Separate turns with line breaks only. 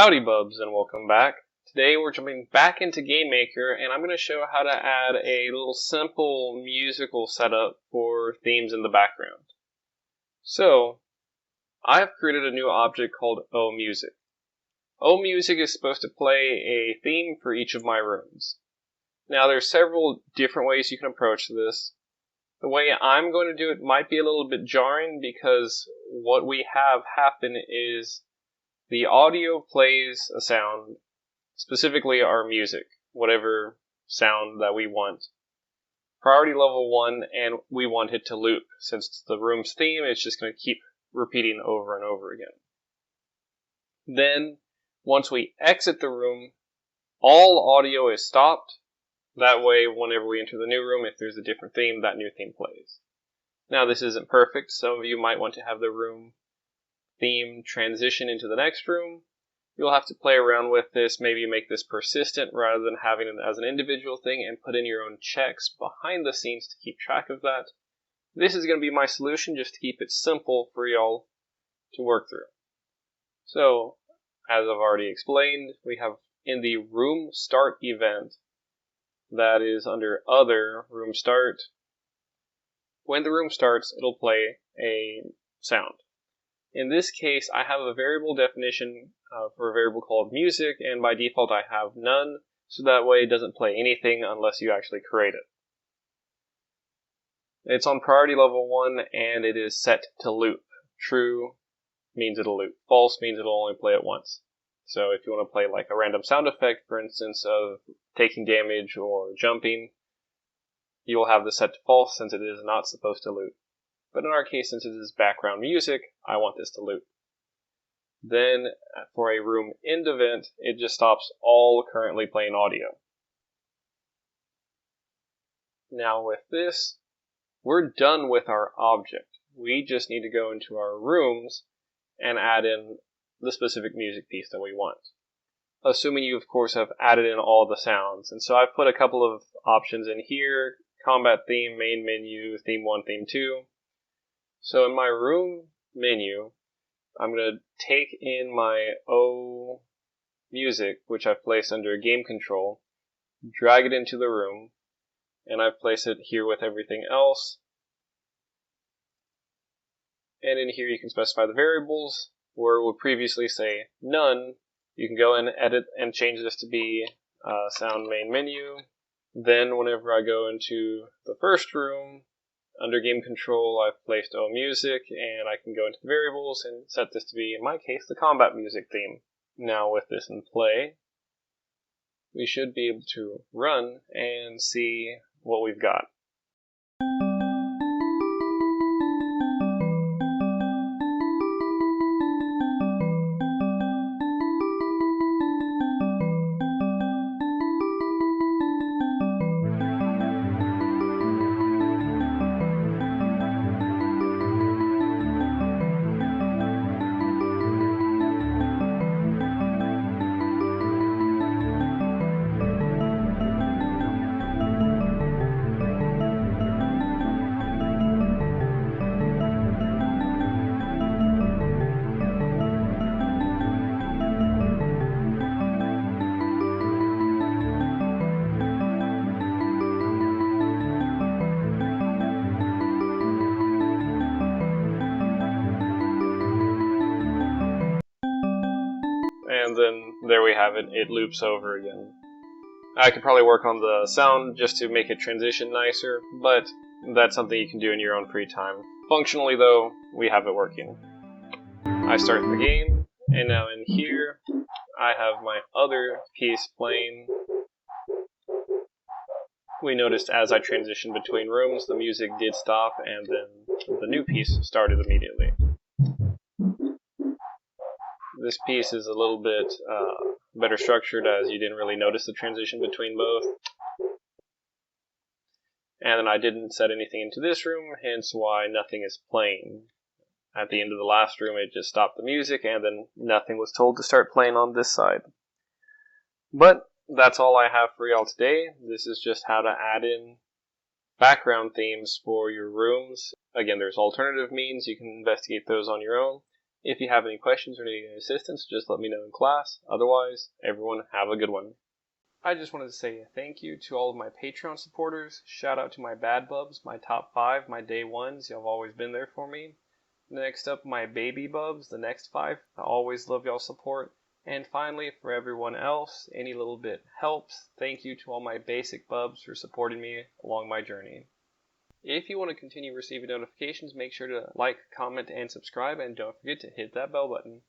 Howdy bubs and welcome back. Today we're jumping back into Game Maker and I'm going to show how to add a little simple musical setup for themes in the background. So, I've created a new object called oMusic. oMusic is supposed to play a theme for each of my rooms. Now there's several different ways you can approach this. The way I'm going to do it might be a little bit jarring because what we have happen is the audio plays a sound, specifically our music, whatever sound that we want. Priority level 1, and we want it to loop. Since it's the room's theme, it's just going to keep repeating over and over again. Then, once we exit the room, all audio is stopped. That way, whenever we enter the new room, if there's a different theme, that new theme plays. Now, this isn't perfect. Some of you might want to have the room theme transition into the next room. You'll have to play around with this, maybe make this persistent rather than having it as an individual thing, and put in your own checks behind the scenes to keep track of that. This is going to be my solution just to keep it simple for y'all to work through. So, as I've already explained, we have in the room start event, that is under other room start. When the room starts, it'll play a sound. In this case, I have a variable definition for a variable called music, and by default I have none, so that way it doesn't play anything unless you actually create it. It's on priority level 1, and it is set to loop. True means it'll loop. False means it'll only play it once. So if you want to play like a random sound effect, for instance, of taking damage or jumping, you'll have this set to false since it is not supposed to loop. But in our case, since it is background music, I want this to loop. Then, for a room end event, it just stops all currently playing audio. Now with this, we're done with our object. We just need to go into our rooms and add in the specific music piece that we want. Assuming you, of course, have added in all the sounds. And so I've put a couple of options in here: combat theme, main menu, theme 1, theme 2. So in my room menu, I'm going to take in my oMusic, which I've placed under game control, drag it into the room, and I've placed it here with everything else. And in here you can specify the variables, where it would previously say none. You can go in, edit, and change this to be sound main menu. Then whenever I go into the first room, under game control, I've placed oMusic, and I can go into the variables and set this to be, in my case, the combat music theme. Now with this in play, we should be able to run and see what we've got. And then there we have it, it loops over again. I could probably work on the sound just to make it transition nicer, but that's something you can do in your own free time. Functionally though, we have it working. I start the game, and now in here, I have my other piece playing. We noticed as I transitioned between rooms, the music did stop, and then the new piece started immediately. This piece is a little bit better structured, as you didn't really notice the transition between both. And then I didn't set anything into this room, hence why nothing is playing. At the end of the last room, it just stopped the music, and then nothing was told to start playing on this side. But that's all I have for y'all today. This is just how to add in background themes for your rooms. Again, there's alternative means. You can investigate those on your own. If you have any questions or need any assistance, just let me know in class. Otherwise, everyone have a good one. I just wanted to say thank you to all of my Patreon supporters. Shout out to my bad bubs, my top 5, my day ones. Y'all have always been there for me. Next up, my baby bubs, the next 5. I always love y'all's support. And finally, for everyone else, any little bit helps. Thank you to all my basic bubs for supporting me along my journey. If you want to continue receiving notifications, make sure to like, comment, and subscribe, and don't forget to hit that bell button.